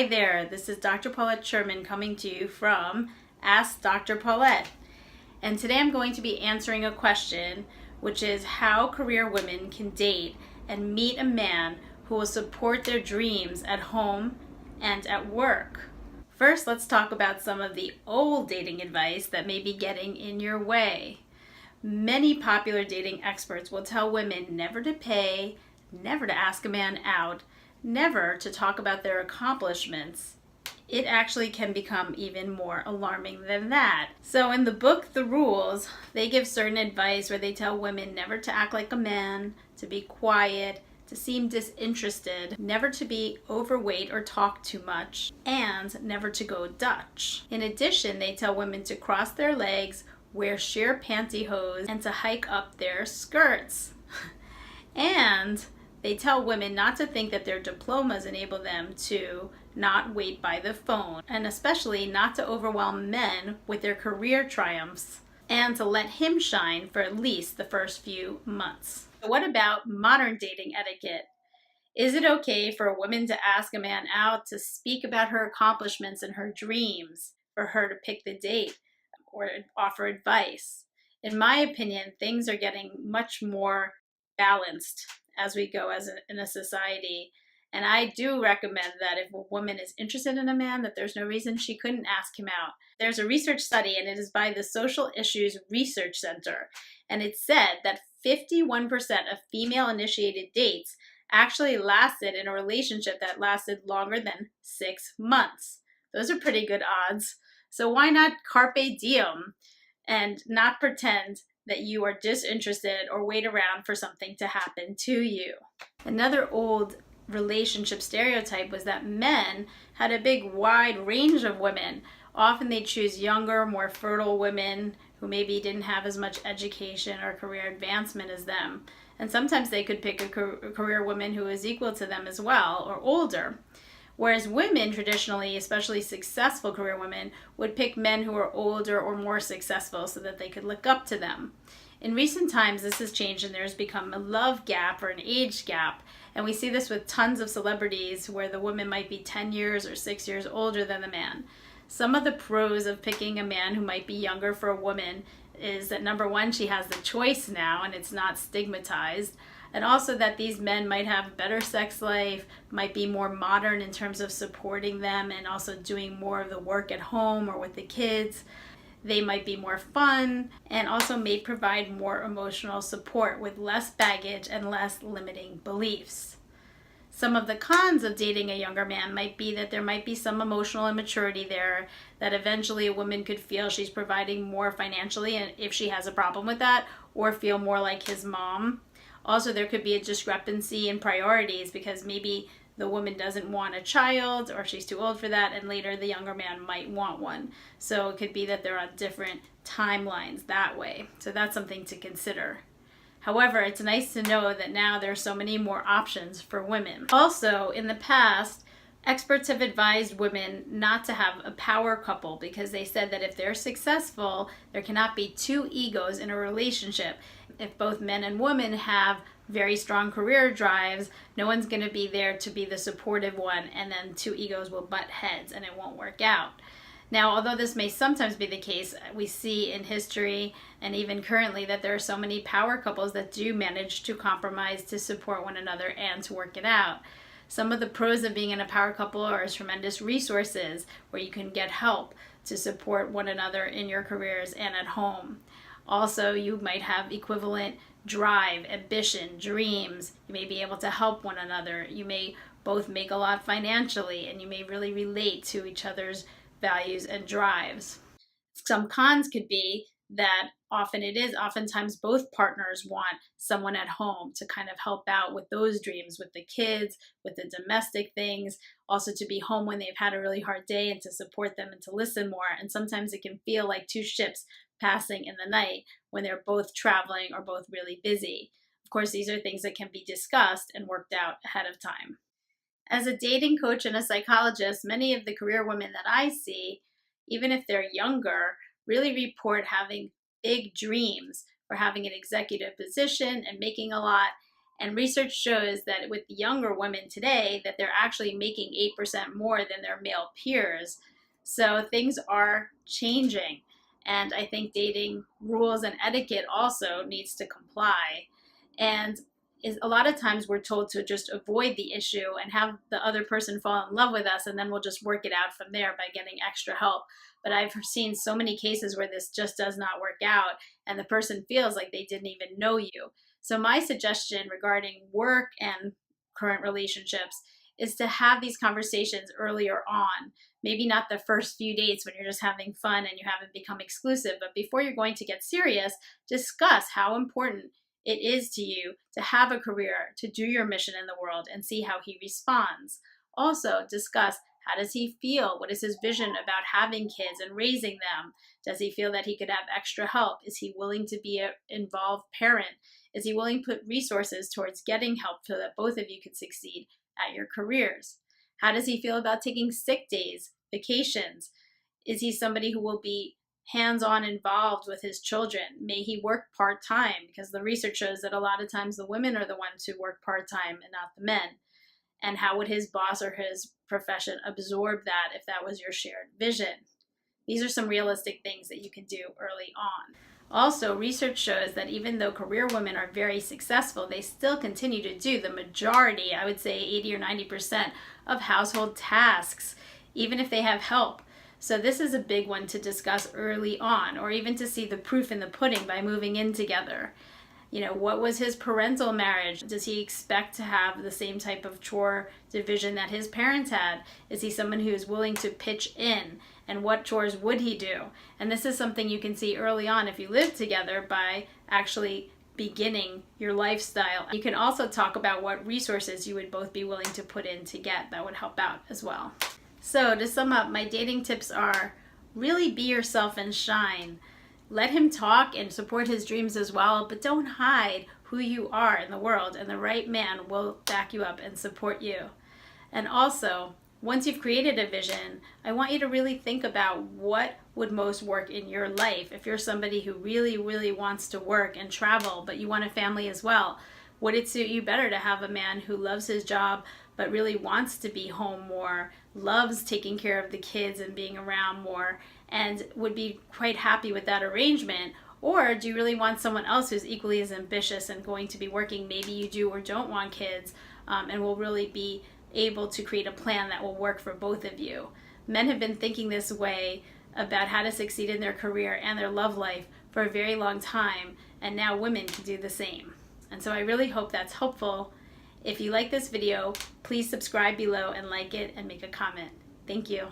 Hi there, this is Dr. Paulette Sherman coming to you from Ask Dr. Paulette. And today I'm going to be answering a question, which is how career women can date and meet a man who will support their dreams at home and at work. First, let's talk about some of the old dating advice that may be getting in your way. Many popular dating experts will tell women never to pay, never to ask a man out, never to talk about their accomplishments. It actually can become even more alarming than that. So in the book, The Rules, they give certain advice where they tell women never to act like a man, to be quiet, to seem disinterested, never to be overweight or talk too much, and never to go Dutch. In addition, they tell women to cross their legs, wear sheer pantyhose, and to hike up their skirts. And they tell women not to think that their diplomas enable them to not wait by the phone, and especially not to overwhelm men with their career triumphs, and to let him shine for at least the first few months. So what about modern dating etiquette? Is it okay for a woman to ask a man out, to speak about her accomplishments and her dreams, for her to pick the date or offer advice? In my opinion, things are getting much more balanced as we go in a society. And I do recommend that if a woman is interested in a man, that there's no reason she couldn't ask him out. There's a research study, and it is by the Social Issues Research Center. And it said that 51% of female-initiated dates actually lasted in a relationship that lasted longer than 6 months. Those are pretty good odds. So why not carpe diem and not pretend that you are disinterested or wait around for something to happen to you? Another old relationship stereotype was that men had a big wide range of women. Often they choose younger, more fertile women who maybe didn't have as much education or career advancement as them. And sometimes they could pick a career woman who is equal to them as well or older. Whereas women traditionally, especially successful career women, would pick men who are older or more successful so that they could look up to them. In recent times, this has changed and there's become a love gap or an age gap. And we see this with tons of celebrities where the woman might be 10 years or 6 years older than the man. Some of the pros of picking a man who might be younger for a woman is that, number one, she has the choice now and it's not stigmatized. And also that these men might have a better sex life, might be more modern in terms of supporting them and also doing more of the work at home or with the kids. They might be more fun and also may provide more emotional support with less baggage and less limiting beliefs. Some of the cons of dating a younger man might be that there might be some emotional immaturity there, that eventually a woman could feel she's providing more financially and if she has a problem with that, or feel more like his mom. Also, there could be a discrepancy in priorities because maybe the woman doesn't want a child or she's too old for that, and later the younger man might want one. So it could be that they're on different timelines that way. So that's something to consider. However, it's nice to know that now there are so many more options for women. Also, in the past, experts have advised women not to have a power couple because they said that if they're successful, there cannot be two egos in a relationship. If both men and women have very strong career drives, no one's going to be there to be the supportive one, and then two egos will butt heads and it won't work out. Now, although this may sometimes be the case, we see in history and even currently that there are so many power couples that do manage to compromise to support one another and to work it out. Some of the pros of being in a power couple are tremendous resources where you can get help to support one another in your careers and at home. Also, you might have equivalent drive, ambition, dreams. You may be able to help one another. You may both make a lot financially, and you may really relate to each other's values and drives. Some cons could be that oftentimes both partners want someone at home to kind of help out with those dreams, with the kids, with the domestic things, also to be home when they've had a really hard day and to support them and to listen more. And sometimes it can feel like two ships passing in the night when they're both traveling or both really busy. Of course, these are things that can be discussed and worked out ahead of time. As a dating coach and a psychologist, many of the career women that I see, even if they're younger, really report having big dreams for having an executive position and making a lot And research shows that with younger women today, that they're actually making 8% more than their male peers. So things are changing. And I think dating rules and etiquette also needs to comply. And is a lot of times we're told to just avoid the issue and have the other person fall in love with us, and then we'll just work it out from there by getting extra help. But I've seen so many cases where this just does not work out and the person feels like they didn't even know you. So my suggestion regarding work and current relationships is to have these conversations earlier on. Maybe not the first few dates when you're just having fun and you haven't become exclusive, but before you're going to get serious, discuss how important it is to you to have a career, to do your mission in the world, and see how he responds. Also, discuss how does he feel? What is his vision about having kids and raising them? Does he feel that he could have extra help? Is he willing to be an involved parent? Is he willing to put resources towards getting help so that both of you can succeed at your careers? How does he feel about taking sick days, vacations? Is he somebody who will be hands-on involved with his children? May he work part-time? Because the research shows that a lot of times the women are the ones who work part-time and not the men. And how would his boss or his profession absorb that if that was your shared vision? These are some realistic things that you can do early on. Also, research shows that even though career women are very successful, they still continue to do the majority, I would say 80 or 90% of household tasks, even if they have help. So this is a big one to discuss early on, or even to see the proof in the pudding by moving in together. What was his parental marriage? Does he expect to have the same type of chore division that his parents had? Is he someone who is willing to pitch in? And what chores would he do? And this is something you can see early on if you live together by actually beginning your lifestyle. You can also talk about what resources you would both be willing to put in to get that would help out as well. So to sum up, my dating tips are really be yourself and shine. Let him talk and support his dreams as well, but don't hide who you are in the world, and the right man will back you up and support you. And also, once you've created a vision, I want you to really think about what would most work in your life. If you're somebody who really, really wants to work and travel, but you want a family as well, would it suit you better to have a man who loves his job but really wants to be home more, loves taking care of the kids and being around more, and would be quite happy with that arrangement? Or do you really want someone else who's equally as ambitious and going to be working? Maybe you do or don't want kids, and will really be able to create a plan that will work for both of you. Men have been thinking this way about how to succeed in their career and their love life for a very long time, and now women can do the same. And so I really hope that's helpful. If you like this video, please subscribe below and like it and make a comment. Thank you.